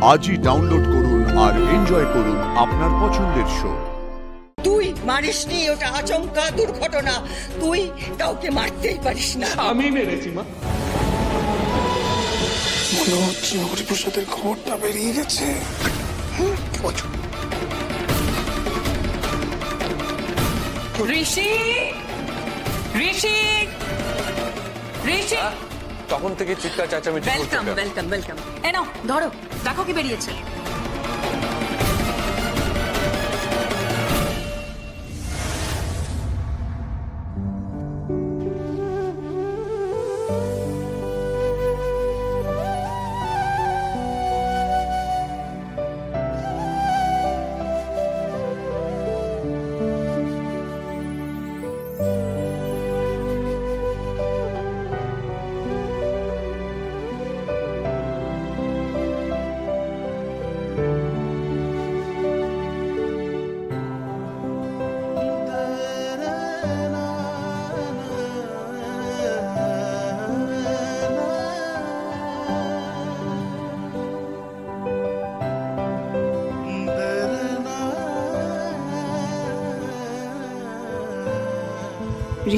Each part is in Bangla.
আজই ডাউনলোড করুন আর এনজয় করুন আপনার পছন্দের শো। তুই মারিসনি, ওটা আচমকা দুর্ঘটনা। তুই কাউকে মারতেই পারিস না। আমি মেরেছি মা। মনে হচ্ছে হরিপ্রসাদের খবরটা বেরিয়ে গেছে। ঋষি, ঋষি, ঋষি, তখন থেকে চিৎকার চেঁচামেচি করছে। Welcome welcome welcome. এ নাও ধরো, দেখো কি বেরিয়েছে।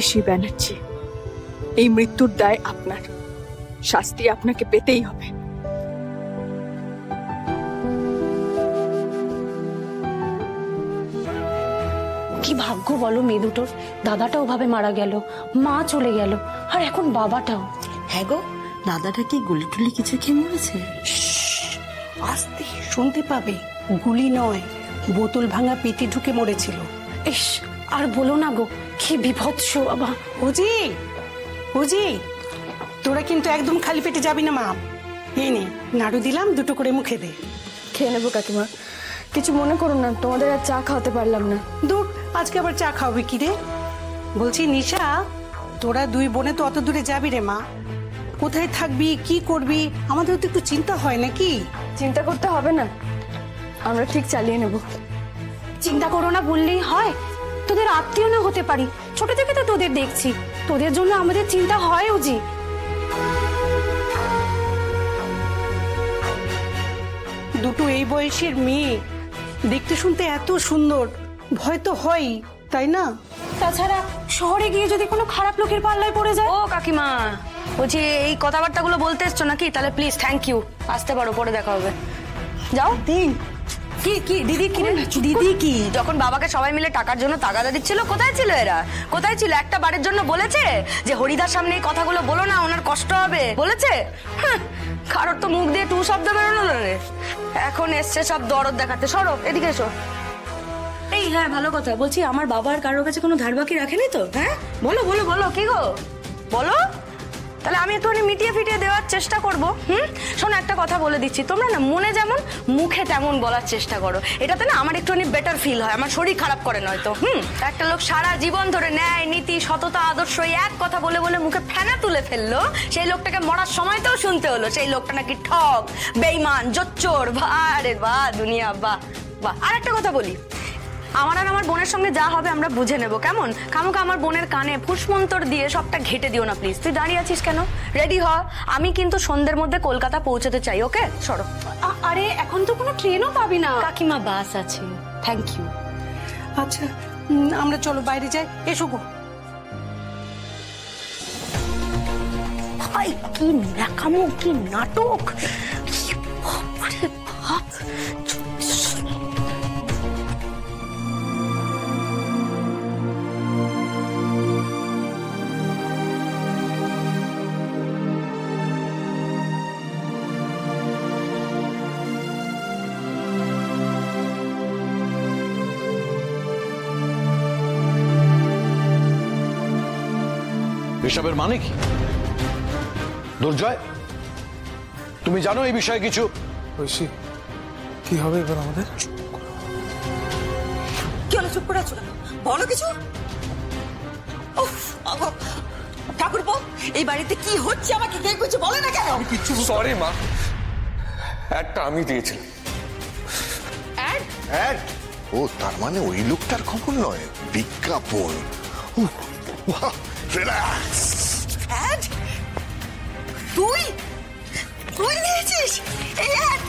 ঋষি ব্যানার্জি, এই মৃত্যুর দায় আপনার, শাস্তি আপনাকে পেতেই হবে। কি ভাগ্য বলো মেয়ে দুটোর, দাদাটা ওভাবে মারা গেল, মা চলে গেল, আর এখন বাবাটাও। হ্যাঁ গো, দাদাটা কি গুলি টুলি কিছু খেয়ে মরেছে? আস্তে শুনতে পাবে, গুলি নয়, বোতল ভাঙা পেটে ঢুকে মরেছিল। ইস, আর বলো না গো, কি বিভৎস বাবা। ওজি, ওজি, তোরা কিন্তু একদম খালি পেটে যাবি না মা। এই নে নাড়ু দিলাম, দুটো করে মুখে দে। খেয়ে নেবো কাকিমা, কিছু মনে করুন না, তোমাদের আর চা খাওয়াতে পারলাম না। দূর, আজকে আবার চা খাওয়াবি কি রে? বলছি নিশা, তোরা দুই বোনে তো অত দূরে যাবি রে মা, কোথায় থাকবি, কি করবি, আমাদের তো একটু চিন্তা হয় নাকি? চিন্তা করতে হবে না, আমরা ঠিক চালিয়ে নেব। চিন্তা করো না বললেই হয়? তোদের আত্মীয় না হতে পারি, ছোট থেকে তো তোদের দেখছি, তোদের জন্য আমাদের চিন্তা হয় ওজি। দুটো এই বয়সের মেয়ে, দেখতে শুনতে এত সুন্দর, ভয় তো হয়ই, তাই না? তাছাড়া শহরে গিয়ে যদি কোনো খারাপ লোকের পাল্লায় পড়ে যায়। ও কাকিমা, বলছি এই কথাবার্তাগুলো বলতে এসছো নাকি? তাহলে প্লিজ থ্যাংক ইউ, আসতে পারো, পরে দেখা হবে। যাও। কি কি দিদি, কি দিদি কি যখন বাবাকে সবাই মিলে টাকার জন্য তাগাদা দিচ্ছিল, কোথায় ছিল এরা? কোথায় ছিল? একটা বারের জন্য বলেছে যে হরিদার সামনে এই কথাগুলো বলো না, ওনার কষ্ট হবে, বলেছে? কারোর তো মুখ দিয়ে টু শব্দ বেরোনো রে। এখন এসছে সব দরদ দেখাতে। সরো, এদিকে এসো। এই হ্যাঁ, ভালো কথা বলছি, আমার বাবা আর কারোর কাছে কোনো ধার বাকি রাখেনি তো? হ্যাঁ বলো বলো বলো, কি গো বলো, তাহলে আমি একটুখানি মিটিয়ে ফিটিয়ে দেওয়ার চেষ্টা করবো। শোনো, একটা কথা বলে দিচ্ছি, তোমরা না মনে যেমন মুখে তেমন বলার চেষ্টা করো, এটাতে না আমার একটুখানি বেটার ফিল হয়, আমার শরীর খারাপ করে নয়তো। একটা লোক সারা জীবন ধরে ন্যায় নীতি সততা আদর্শ এক কথা বলে বলে মুখে ফেনা তুলে ফেললো, সেই লোকটাকে মরার সময়তেও শুনতে হলো সেই লোকটা নাকি ঠক, বেইমান, জোচ্চোর। আরে বাহ দুনিয়া, বাহ বাহ। আর একটা কথা বলি, আমার আর আমার বোনের সঙ্গে যা হবে আমরা বুঝে নেব, কেমন? খামোকা আমার বোনের কানে ফুসমন্তর দিয়ে সবটা ঘেটে দিও না প্লিজ। তুই দাঁড়িয়ে আছিস কেন? রেডি হ, আমি কিন্তু সন্ধ্যের মধ্যে কলকাতা পৌঁছতে চাই। ওকে, সরো। আরে এখন তো কোনো ট্রেনও পাবি না কাকিমা, বাস আছে। Thank you. আচ্ছা, আমরা চলো বাইরে যাই, এসো গো। ভাই কি ন্যাকামো, কি নাটক, বাপরে বাপ। এসবের মানে কি? দুর্জয়, তুমি জানো এই বিষয়ে কিছু? ঐশী, কি হবে এবার আমাদের? কি হলো, চুপ করে আছো কেন? বলো কিছু। ঠাকুরপো, এই বাড়িতে কি হচ্ছে আমাকে কে কিছু বলে না কেন? কিছু সরি মা, একটা আমি দিয়েছিলাম। অ্যাড? ও তার মানে ওই লোকটার খবর নয়, বিজ্ঞাপন। রিল্যাক্স। অ্যাড? তুই তুই দিয়েছিস এই অ্যাড?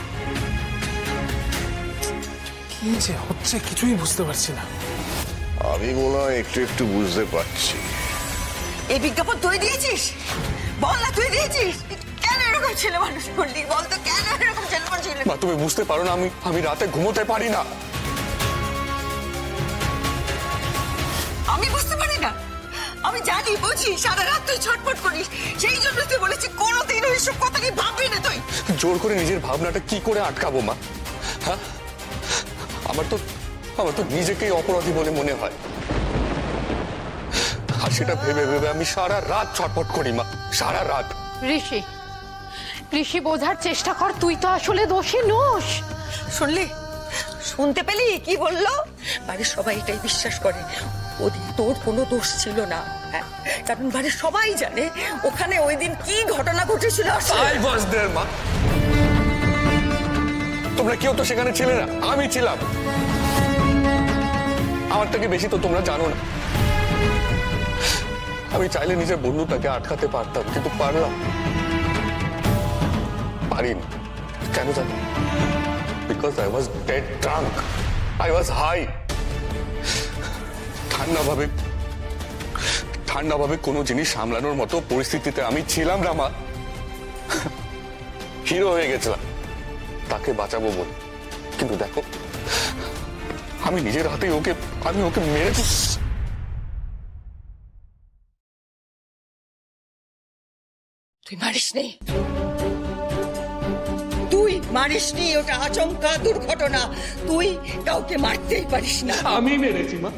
কি যে হচ্ছে কিছুই বুঝতে পারছি না। আমি মনে হয় একটু একটু বুঝতে পারছি। এই বিজ্ঞাপন তুই দিয়েছিস? বল না, তুই দিয়েছিস? কেন এরকম ছেলে মানুষ করলি? বল তো, কেন এরকম ছেলে মানুষ করলি? মা তুমি বুঝতে পারো না, আমি রাতে ঘুমোতে পারি না। আমি বুঝতে পারি না? আমি জানি, বুঝি, সারা রাত তুই ছটফট করিস। সেই জন্য তুই বলেছি কোনোদিনও এসব কথা কি ভাববি না তুই। জোর করে নিজের ভাবনাটা কি করে আটকাবো মা? হ্যাঁ, আমার তো নিজেকেই অপরাধী বলে মনে হয়, আর সেটা ভেবে ভেবে আমি সারা রাত ছটফট করি মা, সারা রাত। ঋষি, ঋষি বোঝার চেষ্টা কর, তুই তো আসলে দোষী নোস। শুনলি? শুনতে পেলি কি বললো? বাড়ির সবাই এটাই বিশ্বাস করে ওদিন তোর কোনো দোষ ছিল না। হ্যাঁ, কারণ বাড়ির সবাই জানে ওখানে ওই দিন কি ঘটনা ঘটেছিল। I was there, মা। তোমরা কেউ তো সেখানে ছিলে না, আমি ছিলাম। আমার থেকে বেশি তো তোমরা জানো না। আমি চাইলে নিজের বন্ধুটাকে আটকাতে পারতাম, কিন্তু পারলাম পারিনি। কেন জানো? Because I was dead drunk, I was high. ঠান্ডাভাবে কোনো জিনিস সামলানোর মতো পরিস্থিতিতে আমি ছিলাম না মা। হিরো হয়ে গেছিলাম তাকে বাঁচাবো বলে, কিন্তু দেখো আমি নিজের হাতে ওকে মেরে। তুই মারিসনি, তুই মারিসনি। ওটা আচমকা দুর্ঘটনা। তুই কাউকে মারতেই পারিস না। আমি মেরেছি মা।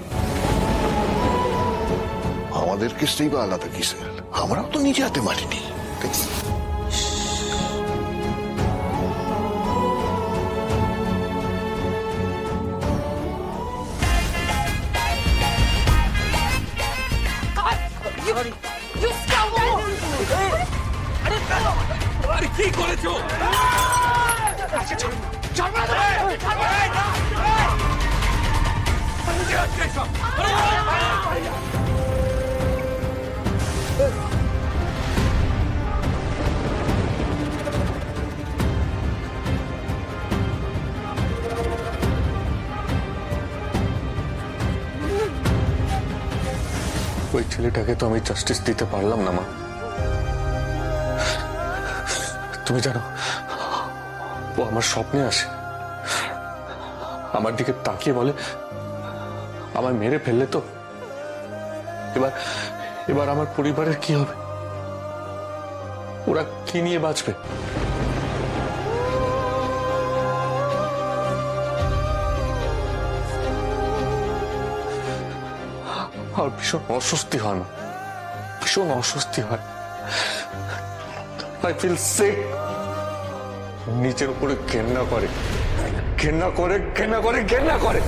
আমাদের কেসটাই বা আলাদা কিসের? আমরাও তো নিজে হাতে মারিনি। আরে কি করেছো? ওই ছেলেটাকে তো আমি জাস্টিস দিতে পারলাম না মা। তুমি জানো, ও আমার স্বপ্নে আসে, আমার দিকে তাকিয়ে বলে আমায় মেরে ফেললে তো এবার আমার পরিবারের কি হবে? ওরা কি নিয়ে বাঁচবে? আর ভীষণ অস্বস্তি হয় না, ভীষণ অস্বস্তি হয়। I feel sick. নিজের উপরে ঘেন্না করে, ঘেন্না করে, ঘেন্না করে, ঘেন্না করে।